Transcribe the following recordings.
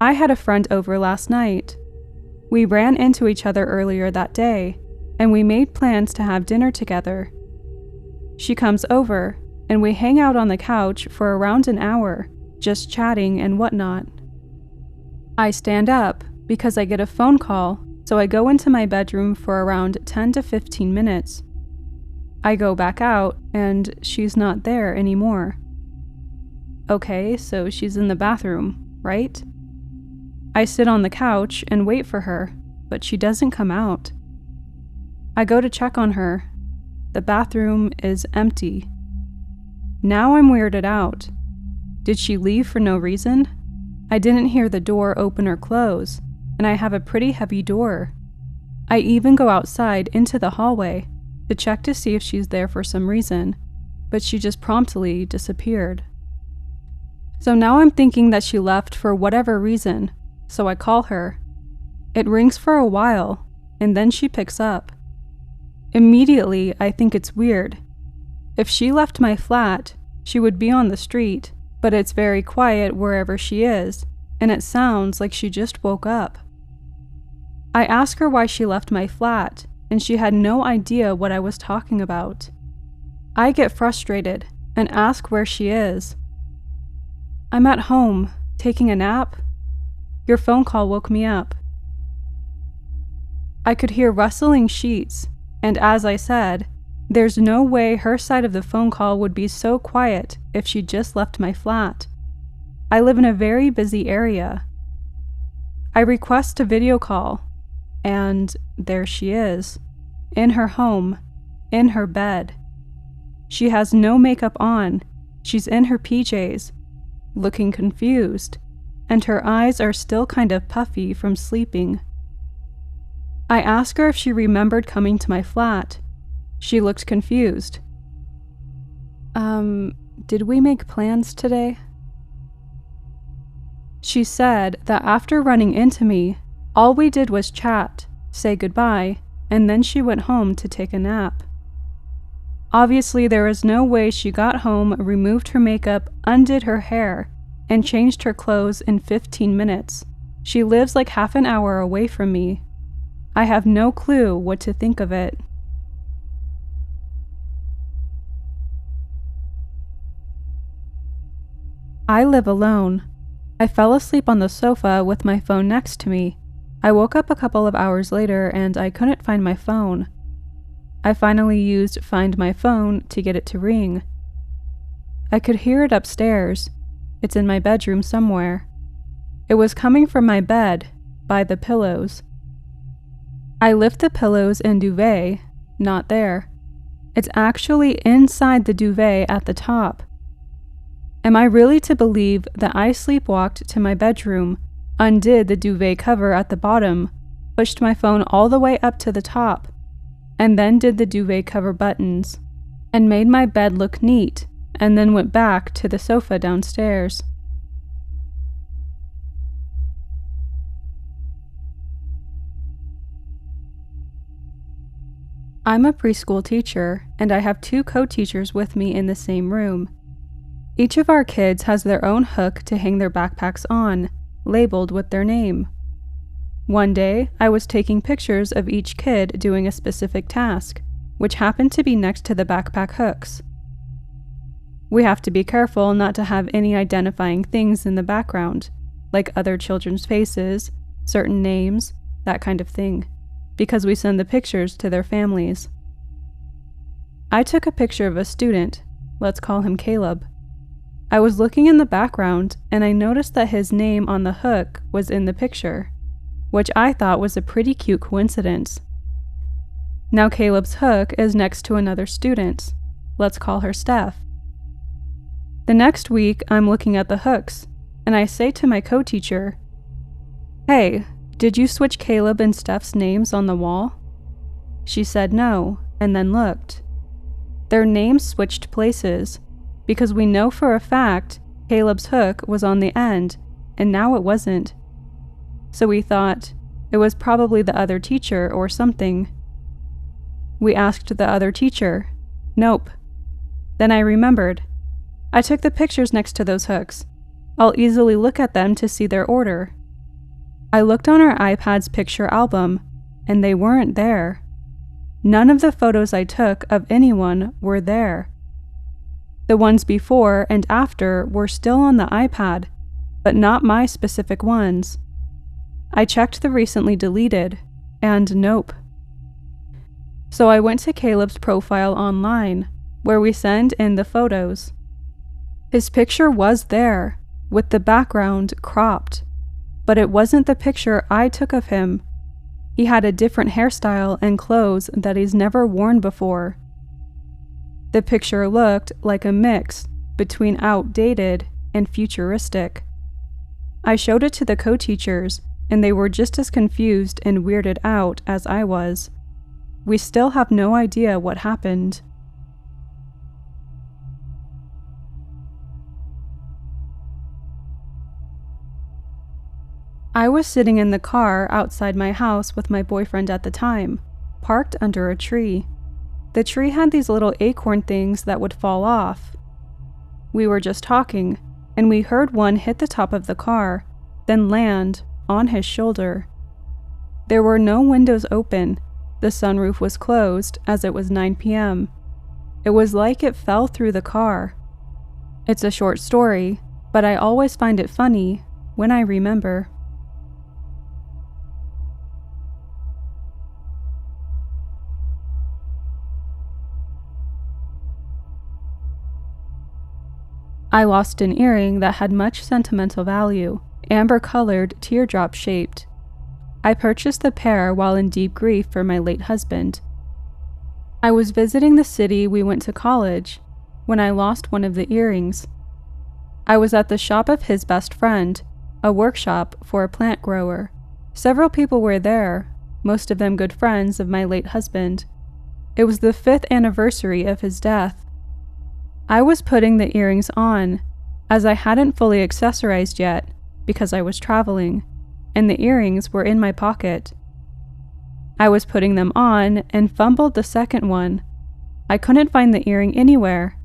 I had a friend over last night. We ran into each other earlier that day, and we made plans to have dinner together. She comes over, and we hang out on the couch for around an hour, just chatting and whatnot. I stand up because I get a phone call, so I go into my bedroom for around 10 to 15 minutes. I go back out, and she's not there anymore. Okay, so she's in the bathroom, right? I sit on the couch and wait for her, but she doesn't come out. I go to check on her. The bathroom is empty. Now I'm weirded out. Did she leave for no reason? I didn't hear the door open or close, and I have a pretty heavy door. I even go outside into the hallway to check to see if she's there for some reason, but she just promptly disappeared. So now I'm thinking that she left for whatever reason, so I call her. It rings for a while, and then she picks up. Immediately, I think it's weird. If she left my flat, she would be on the street, but it's very quiet wherever she is, and it sounds like she just woke up. I ask her why she left my flat, and she had no idea what I was talking about. I get frustrated and ask where she is. I'm at home, taking a nap. Your phone call woke me up. I could hear rustling sheets, and as I said, there's no way her side of the phone call would be so quiet if she just left my flat. I live in a very busy area. I request a video call, and there she is, in her home, in her bed. She has no makeup on, she's in her PJs, looking confused, and her eyes are still kind of puffy from sleeping. I ask her if she remembered coming to my flat. She looked confused. Did we make plans today? She said that after running into me, all we did was chat, say goodbye, and then she went home to take a nap. Obviously, there is no way she got home, removed her makeup, undid her hair, and changed her clothes in 15 minutes. She lives like half an hour away from me. I have no clue what to think of it. I live alone. I fell asleep on the sofa with my phone next to me. I woke up a couple of hours later and I couldn't find my phone. I finally used Find My Phone to get it to ring. I could hear it upstairs. It's in my bedroom somewhere. It was coming from my bed, by the pillows. I lift the pillows and duvet, not there. It's actually inside the duvet at the top. Am I really to believe that I sleepwalked to my bedroom, undid the duvet cover at the bottom, pushed my phone all the way up to the top, and then did the duvet cover buttons, and made my bed look neat, and then went back to the sofa downstairs? I'm a preschool teacher, and I have 2 co-teachers with me in the same room. Each of our kids has their own hook to hang their backpacks on, labeled with their name. One day, I was taking pictures of each kid doing a specific task, which happened to be next to the backpack hooks. We have to be careful not to have any identifying things in the background, like other children's faces, certain names, that kind of thing, because we send the pictures to their families. I took a picture of a student, let's call him Caleb. I was looking in the background and I noticed that his name on the hook was in the picture, which I thought was a pretty cute coincidence. Now Caleb's hook is next to another student's, let's call her Steph. The next week I'm looking at the hooks and I say to my co-teacher, "Hey, did you switch Caleb and Steph's names on the wall?" She said no, and then looked. Their names switched places, because we know for a fact Caleb's hook was on the end, and now it wasn't. So we thought it was probably the other teacher or something. We asked the other teacher. Nope. Then I remembered. I took the pictures next to those hooks. I'll easily look at them to see their order. I looked on our iPad's picture album, and they weren't there. None of the photos I took of anyone were there. The ones before and after were still on the iPad, but not my specific ones. I checked the recently deleted, and nope. So I went to Caleb's profile online, where we send in the photos. His picture was there, with the background cropped, but it wasn't the picture I took of him. He had a different hairstyle and clothes that he's never worn before. The picture looked like a mix between outdated and futuristic. I showed it to the co-teachers, and they were just as confused and weirded out as I was. We still have no idea what happened. I was sitting in the car outside my house with my boyfriend at the time, parked under a tree. The tree had these little acorn things that would fall off. We were just talking, and we heard one hit the top of the car, then land on his shoulder. There were no windows open. The sunroof was closed as it was 9 p.m. It was like it fell through the car. It's a short story, but I always find it funny when I remember. I lost an earring that had much sentimental value, amber-colored, teardrop-shaped. I purchased the pair while in deep grief for my late husband. I was visiting the city we went to college when I lost one of the earrings. I was at the shop of his best friend, a workshop for a plant grower. Several people were there, most of them good friends of my late husband. It was the 5th anniversary of his death. I was putting the earrings on, as I hadn't fully accessorized yet because I was traveling, and the earrings were in my pocket. I was putting them on and fumbled the second one. I couldn't find the earring anywhere.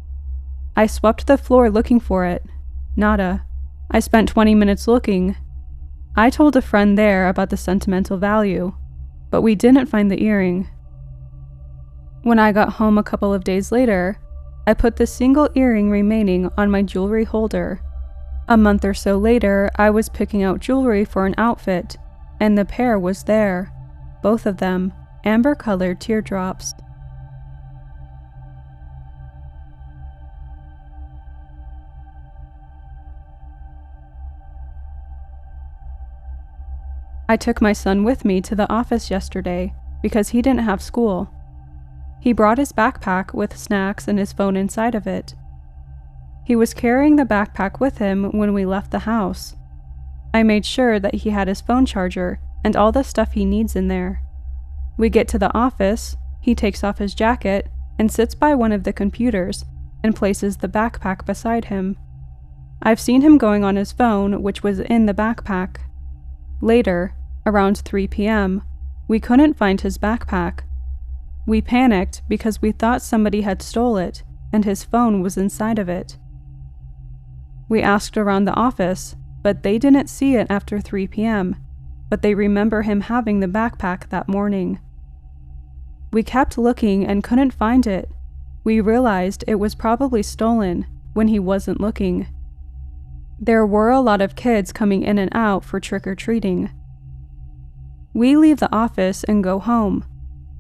I swept the floor looking for it. Nada. I spent 20 minutes looking. I told a friend there about the sentimental value, but we didn't find the earring. When I got home a couple of days later, I put the single earring remaining on my jewelry holder. A month or so later, I was picking out jewelry for an outfit, and the pair was there, both of them, amber-colored teardrops. I took my son with me to the office yesterday because he didn't have school. He brought his backpack with snacks and his phone inside of it. He was carrying the backpack with him when we left the house. I made sure that he had his phone charger and all the stuff he needs in there. We get to the office, he takes off his jacket and sits by one of the computers and places the backpack beside him. I've seen him going on his phone, which was in the backpack. Later, around 3 p.m., we couldn't find his backpack. We panicked because we thought somebody had stole it and his phone was inside of it. We asked around the office, but they didn't see it after 3 p.m., but they remember him having the backpack that morning. We kept looking and couldn't find it. We realized it was probably stolen when he wasn't looking. There were a lot of kids coming in and out for trick-or-treating. We leave the office and go home.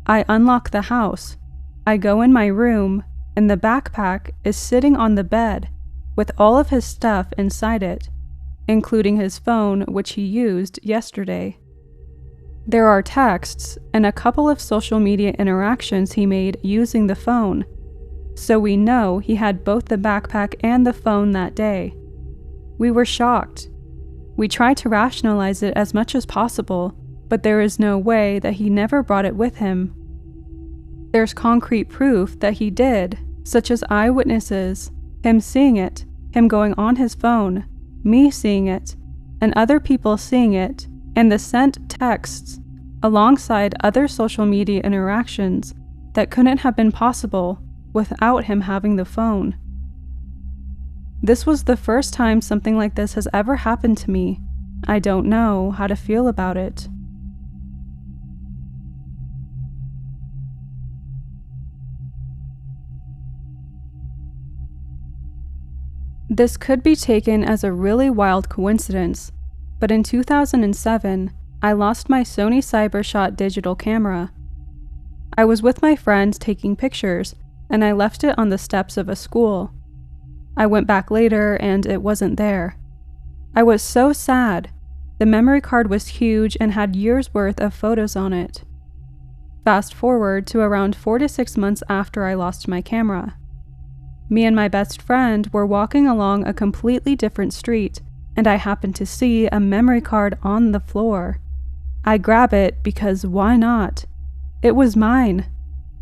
I unlock the house. I go in my room, and the backpack is sitting on the bed with all of his stuff inside it, including his phone, which he used yesterday. There are texts and a couple of social media interactions he made using the phone, so we know he had both the backpack and the phone that day. We were shocked. We tried to rationalize it as much as possible, but there is no way that he never brought it with him. There's concrete proof that he did, such as eyewitnesses, him seeing it, him going on his phone, me seeing it, and other people seeing it, and the sent texts, alongside other social media interactions that couldn't have been possible without him having the phone. This was the first time something like this has ever happened to me, I don't know how to feel about it. This could be taken as a really wild coincidence, but in 2007, I lost my Sony CyberShot digital camera. I was with my friends taking pictures, and I left it on the steps of a school. I went back later and it wasn't there. I was so sad. The memory card was huge and had years' worth of photos on it. Fast forward to around 4 to 6 months after I lost my camera. Me and my best friend were walking along a completely different street, and I happened to see a memory card on the floor. I grab it because why not? It was mine.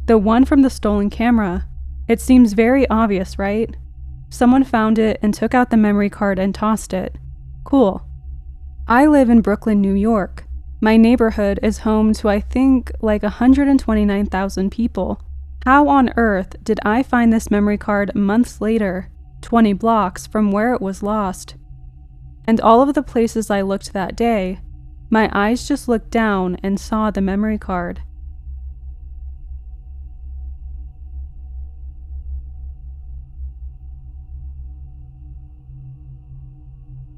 The one from the stolen camera. It seems very obvious, right? Someone found it and took out the memory card and tossed it. Cool. I live in Brooklyn, New York. My neighborhood is home to I think like 129,000 people. How on earth did I find this memory card months later, 20 blocks from where it was lost? And all of the places I looked that day, my eyes just looked down and saw the memory card.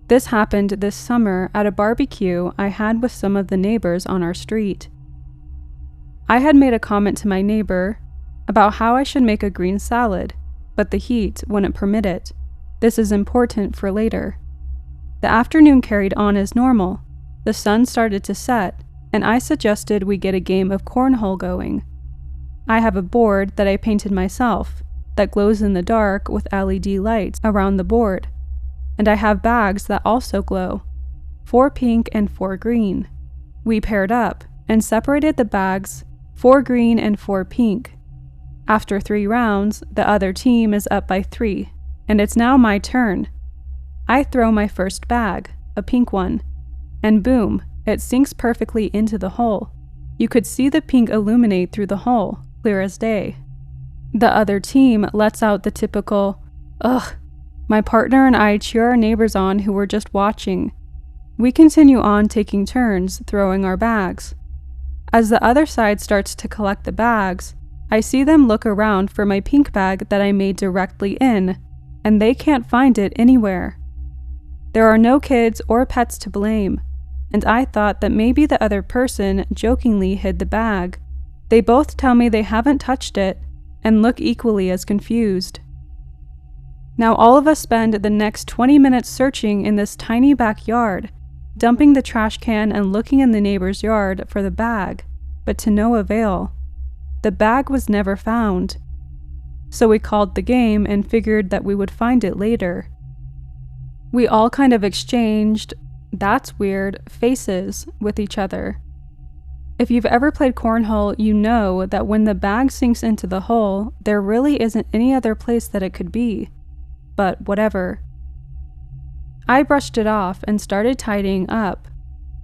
This happened this summer at a barbecue I had with some of the neighbors on our street. I had made a comment to my neighbor about how I should make a green salad, but the heat wouldn't permit it. This is important for later. The afternoon carried on as normal. The sun started to set, and I suggested we get a game of cornhole going. I have a board that I painted myself that glows in the dark with LED lights around the board, and I have bags that also glow, 4 pink and 4 green. We paired up and separated the bags, 4 green and 4 pink. After 3 rounds, the other team is up by 3, and it's now my turn. I throw my first bag, a pink one, and boom, it sinks perfectly into the hole. You could see the pink illuminate through the hole, clear as day. The other team lets out the typical, ugh. My partner and I cheer our neighbors on who were just watching. We continue on taking turns throwing our bags. As the other side starts to collect the bags, I see them look around for my pink bag that I made directly in, and they can't find it anywhere. There are no kids or pets to blame, and I thought that maybe the other person jokingly hid the bag. They both tell me they haven't touched it and look equally as confused. Now all of us spend the next 20 minutes searching in this tiny backyard, dumping the trash can and looking in the neighbor's yard for the bag, but to no avail. The bag was never found. So we called the game and figured that we would find it later. We all kind of exchanged, that's weird, faces with each other. If you've ever played cornhole, you know that when the bag sinks into the hole, there really isn't any other place that it could be. But whatever. I brushed it off and started tidying up,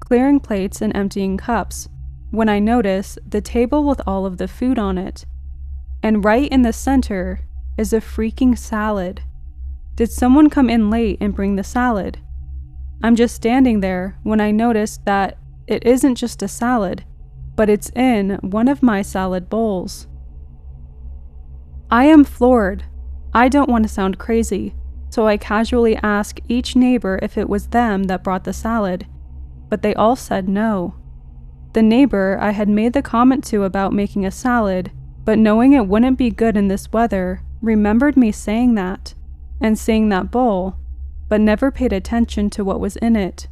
clearing plates and emptying cups, when I notice the table with all of the food on it. And right in the center is a freaking salad. Did someone come in late and bring the salad? I'm just standing there when I notice that it isn't just a salad, but it's in one of my salad bowls. I am floored. I don't want to sound crazy, so I casually ask each neighbor if it was them that brought the salad, but they all said no. The neighbor I had made the comment to about making a salad, but knowing it wouldn't be good in this weather, remembered me saying that, and seeing that bowl, but never paid attention to what was in it.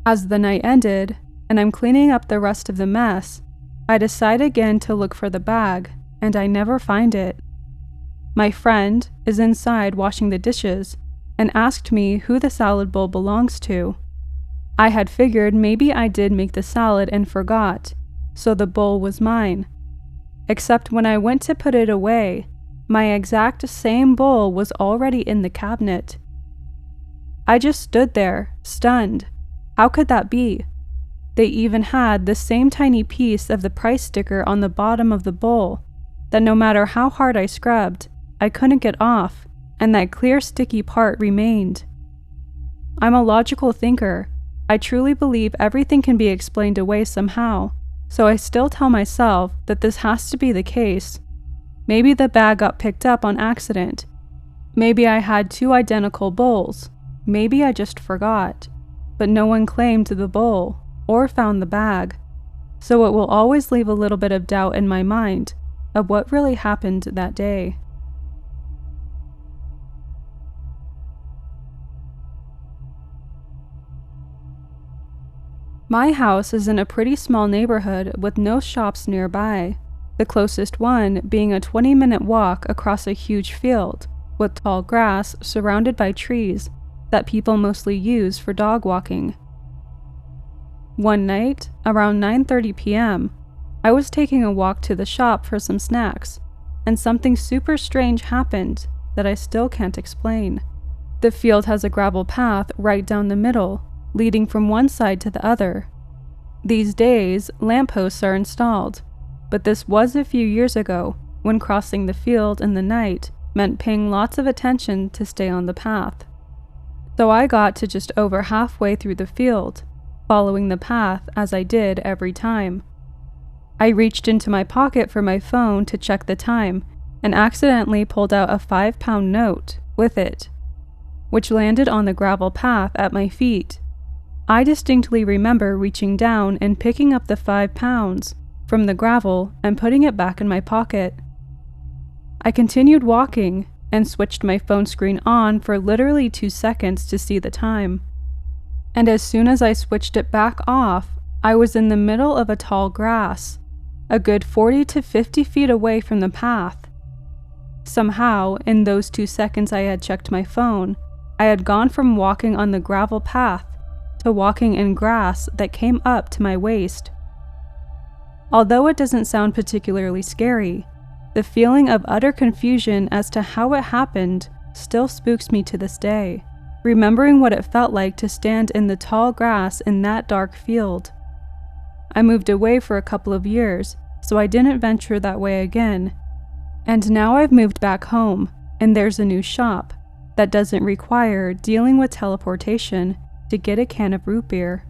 As the night ended, and I'm cleaning up the rest of the mess, I decide again to look for the bag, and I never find it. My friend is inside washing the dishes, and asked me who the salad bowl belongs to. I had figured maybe I did make the salad and forgot, so the bowl was mine. Except when I went to put it away, my exact same bowl was already in the cabinet. I just stood there, stunned. How could that be? They even had the same tiny piece of the price sticker on the bottom of the bowl that no matter how hard I scrubbed, I couldn't get off, and that clear sticky part remained. I'm a logical thinker, I truly believe everything can be explained away somehow, so I still tell myself that this has to be the case. Maybe the bag got picked up on accident. Maybe I had two identical bowls. Maybe I just forgot. But no one claimed the bowl or found the bag, so it will always leave a little bit of doubt in my mind of what really happened that day. My house is in a pretty small neighborhood with no shops nearby, the closest one being a 20-minute walk across a huge field with tall grass surrounded by trees that people mostly use for dog walking. One night, around 9:30 p.m., I was taking a walk to the shop for some snacks, and something super strange happened that I still can't explain. The field has a gravel path right down the middle, leading from one side to the other. These days, lampposts are installed, but this was a few years ago when crossing the field in the night meant paying lots of attention to stay on the path. So I got to just over halfway through the field, following the path as I did every time. I reached into my pocket for my phone to check the time and accidentally pulled out a 5-pound note with it, which landed on the gravel path at my feet. I distinctly remember reaching down and picking up the 5 pounds from the gravel and putting it back in my pocket. I continued walking and switched my phone screen on for literally 2 seconds to see the time. And as soon as I switched it back off, I was in the middle of a tall grass, a good 40 to 50 feet away from the path. Somehow, in those 2 seconds I had checked my phone, I had gone from walking on the gravel path to walking in grass that came up to my waist. Although it doesn't sound particularly scary, the feeling of utter confusion as to how it happened still spooks me to this day, remembering what it felt like to stand in the tall grass in that dark field. I moved away for a couple of years, so I didn't venture that way again. And now I've moved back home, and there's a new shop that doesn't require dealing with teleportation to get a can of root beer.